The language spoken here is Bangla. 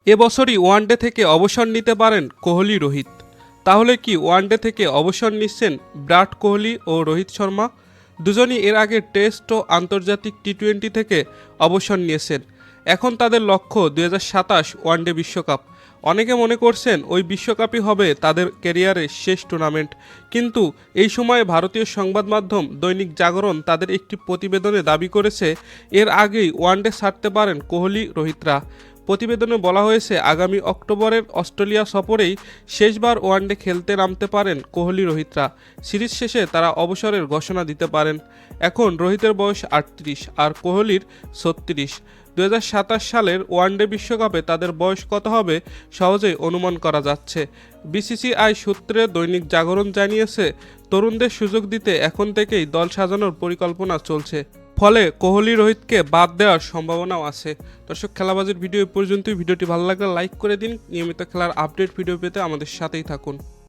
এবছরই ওয়ানডে থেকে অবসর নিতে পারেন কোহলি রোহিত। তাহলে কি ওয়ানডে থেকে অবসর নিচ্ছেন বিরাট কোহলি ও রোহিত শর্মা? দুজনই এর আগে টেস্ট ও আন্তর্জাতিক টি-20 থেকে অবসর নিয়েছেন। এখন তাদের লক্ষ্য 2027 ওয়ানডে বিশ্বকাপ। অনেকে মনে করছেন ওই বিশ্বকাপই হবে তাদের ক্যারিয়ারের শেষ টুর্নামেন্ট। কিন্তু এই সময়ে ভারতীয় সংবাদ মাধ্যম দৈনিক জাগরণ তাদের একটি প্রতিবেদনে দাবি করেছে এর আগেই ওয়ানডে ছাড়তে পারেন কোহলি রোহিতরা। প্রতিবেদনে বলা হয়েছে আগামী অক্টোবরের অস্ট্রেলিয়া সফরেই শেষবার ওয়ানডে খেলতে নামতে পারেন কোহলি রোহিতরা। সিরিজ শেষে তারা অবসরের ঘোষণা দিতে পারেন। এখন রোহিতের বয়স 38 আর কোহলির 36। 2027 সালের ওয়ানডে বিশ্বকাপে তাদের বয়স কত হবে সহজেই অনুমান করা যাচ্ছে। বিসিসিআই সূত্রে দৈনিক জাগরণ জানিয়েছে তরুণদের সুযোগ দিতে এখন থেকেই দল সাজানোর পরিকল্পনা চলছে। ফলে কোহলি রোহিতকে বাদ দেওয়ার সম্ভাবনাও আছে। দর্শক, খেলাবাজির ভিডিও পর্যন্তই। ভিডিওটি ভালো লাগলে লাইক করে দিন। নিয়মিত খেলার আপডেট ভিডিও পেতে আমাদের সাথেই থাকুন।